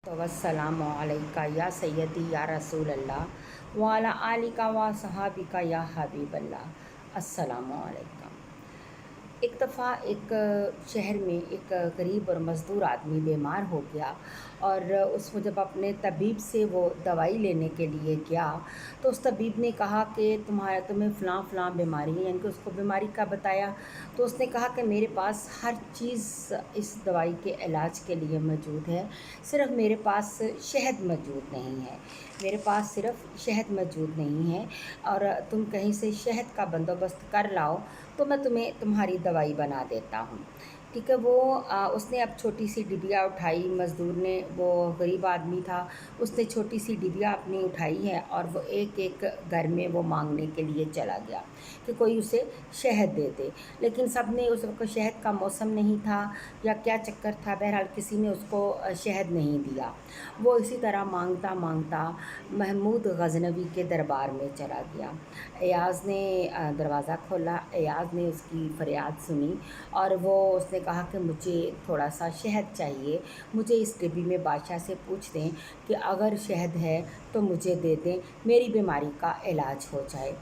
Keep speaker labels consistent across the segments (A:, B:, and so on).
A: वस्सलामु अलैका या सैयदी या रसूल अल्लाह व अला आलिका व सहाबिका या हबीब अल्लाह। अस्सलामु अलैकुम। एक दफ़ा एक शहर में एक गरीब और मज़दूर आदमी बीमार हो गया और उसको जब अपने तबीब से वो दवाई लेने के लिए गया तो उस तबीब ने कहा कि तुम्हें फ़लाँ फ़लाँ बीमारी है, यानी कि उसको बीमारी का बताया। तो उसने कहा कि मेरे पास हर चीज़ इस दवाई के इलाज के लिए मौजूद है, सिर्फ़ मेरे पास शहद मौजूद नहीं है, मेरे पास सिर्फ़ शहद मौजूद नहीं है और तुम कहीं से शहद का बंदोबस्त कर लाओ तो मैं तुम्हें तुम्हारी दवाई बना देता हूँ। ठीक है। उसने अब छोटी सी डिबिया उठाई, मज़दूर ने, वो गरीब आदमी था, उसने छोटी सी डिबिया अपनी उठाई है और वो एक एक घर में वो मांगने के लिए चला गया कि कोई उसे शहद दे दे। लेकिन सब ने, उस वक्त शहद का मौसम नहीं था या क्या चक्कर था, बहरहाल किसी ने उसको शहद नहीं दिया। वो इसी तरह मांगता मांगता महमूद गज़नवी के दरबार में चला गया। एयाज़ ने दरवाज़ा खोला, एयाज़ ने उसकी फ़रियाद सुनी और उसने कहा कि मुझे थोड़ा सा शहद चाहिए, मुझे इस डिब्बी में बादशाह से पूछ दें कि अगर शहद है तो मुझे दे दें, मेरी बीमारी का इलाज हो जाए।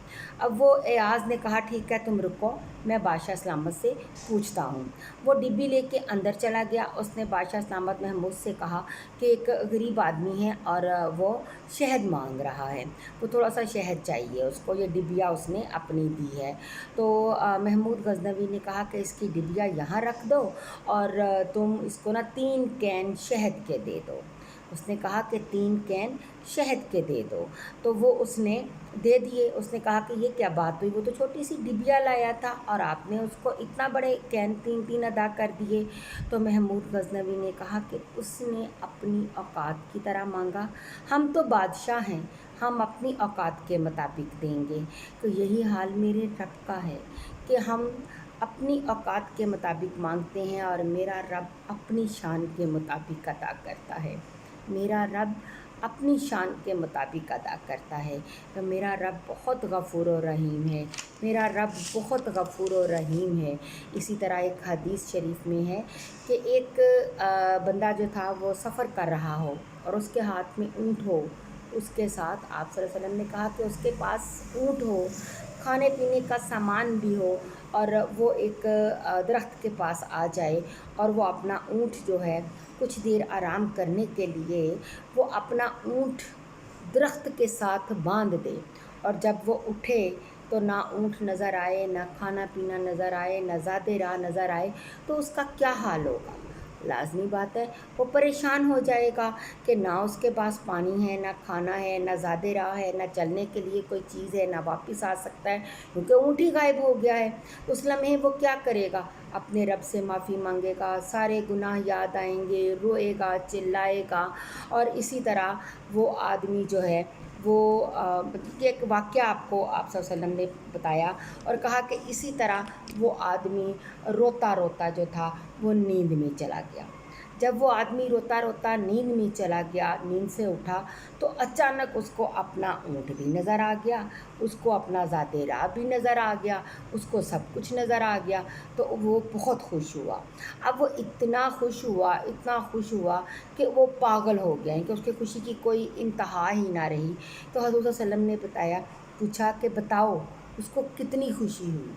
A: अब वो एयाज़ ने कहा ठीक है तुम रुको, मैं बादशाह सलामत से पूछता हूँ। वो डिब्बी लेके अंदर चला गया। उसने बादशाह सलामत महमूद से कहा कि एक गरीब आदमी है और वो शहद मांग रहा है, तो थोड़ा सा शहद चाहिए उसको, ये डिबिया उसने अपनी दी है। तो महमूद गज़नवी ने कहा कि इसकी डिबिया यहाँ रख दो और तुम इसको ना 3 कैन शहद के दे दो। उसने कहा कि 3 कैन शहद के दे दो, तो वो उसने दे दिए। उसने कहा कि ये क्या बात हुई, वो तो छोटी सी डिबिया लाया था और आपने उसको इतना बड़े कैन 3-3 अदा कर दिए। तो महमूद गज़नवी ने कहा कि उसने अपनी औकात की तरह मांगा, हम तो बादशाह हैं, हम अपनी औकात के मुताबिक देंगे। तो यही हाल मेरे रब का है कि हम अपनी औकात के मुताबिक मांगते हैं और मेरा रब अपनी शान के मुताबिक अदा करता है, मेरा रब अपनी शान के मुताबिक अदा करता है। तो मेरा रब बहुत गफ़ूर और रहीम है, मेरा रब बहुत गफ़ूर और रहीम है। इसी तरह एक हदीस शरीफ में है कि एक बंदा जो था वो सफ़र कर रहा हो और उसके हाथ में ऊँट हो, उसके साथ आप सल्लल्लाहु अलैहि वसल्लम ने कहा कि उसके पास ऊँट हो, खाने पीने का सामान भी हो और वो एक दरख्त के पास आ जाए और वो अपना ऊँट जो है कुछ देर आराम करने के लिए वो अपना ऊँट दरख्त के साथ बांध दे और जब वो उठे तो ना ऊँट नज़र आए, ना खाना पीना नज़र आए, ना ज़ादे राह नज़र आए, तो उसका क्या हाल होगा। लाज़मी बात है वो परेशान हो जाएगा कि ना उसके पास पानी है, ना खाना है, ना ज़ादे राह है, ना चलने के लिए कोई चीज़ है, ना वापस आ सकता है क्योंकि ऊँट ही गायब हो गया है। उस लम्हे वो क्या करेगा, अपने रब से माफ़ी मांगेगा, सारे गुनाह याद आएंगे, रोएगा, चिल्लाएगा। और इसी तरह वो आदमी जो है वो एक वाक़या आपको आप सल्लल्लाहु अलैहि वसल्लम ने बताया और कहा कि इसी तरह वो आदमी रोता रोता जो था वो नींद में चला गया। जब वो आदमी रोता रोता नींद में चला गया, नींद से उठा तो अचानक उसको अपना ऊँट भी नज़र आ गया, उसको अपना ज़ाते राह भी नज़र आ गया, उसको सब कुछ नज़र आ गया। तो वो बहुत खुश हुआ। अब वो इतना खुश हुआ, इतना खुश हुआ कि वो पागल हो गया कि उसकी खुशी की कोई इंतहा ही ना रही। तो हज़रत सल्लल्लाहु अलैहि वसल्लम ने पूछा कि बताओ उसको कितनी खुशी हुई,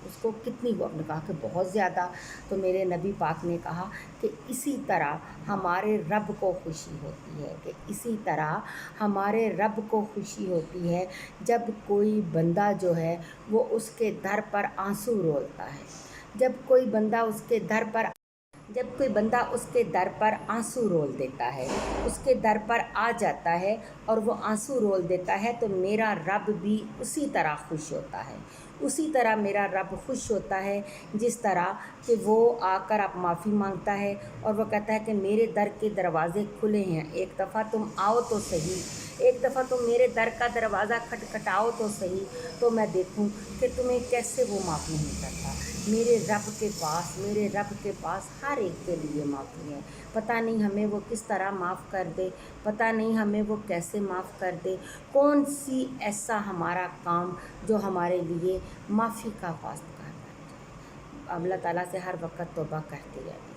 A: उसको कितनी हुआ। आपने कहा कि बहुत ज़्यादा। तो मेरे नबी पाक ने कहा कि इसी तरह हमारे रब को खुशी होती है, कि इसी तरह हमारे रब को खुशी होती है जब कोई बंदा जो है वो उसके दर पर आंसू रोलता है, जब कोई बंदा उसके दर पर आंसू रोल देता है, उसके दर पर आ जाता है और वो आंसू रोल देता है, तो मेरा रब भी उसी तरह खुश होता है, उसी तरह मेरा रब खुश होता है जिस तरह कि वो आकर आप माफ़ी मांगता है और वो कहता है कि मेरे दर के दरवाज़े खुले हैं, एक दफ़ा तुम आओ तो सही, एक दफ़ा तुम मेरे दर का दरवाज़ा खटखटाओ तो सही, तो मैं देखूं कि तुम्हें कैसे वो माफ़ नहीं करता। मेरे रब के पास हर एक के लिए माफ़ी है। पता नहीं हमें वो किस तरह माफ़ कर दे, पता नहीं हमें वो कैसे माफ़ कर दे, कौन सी ऐसा हमारा काम जो हमारे लिए माफ़ी का वास्ता है। अल्लाह ताला से हर वक्त तौबा करती है।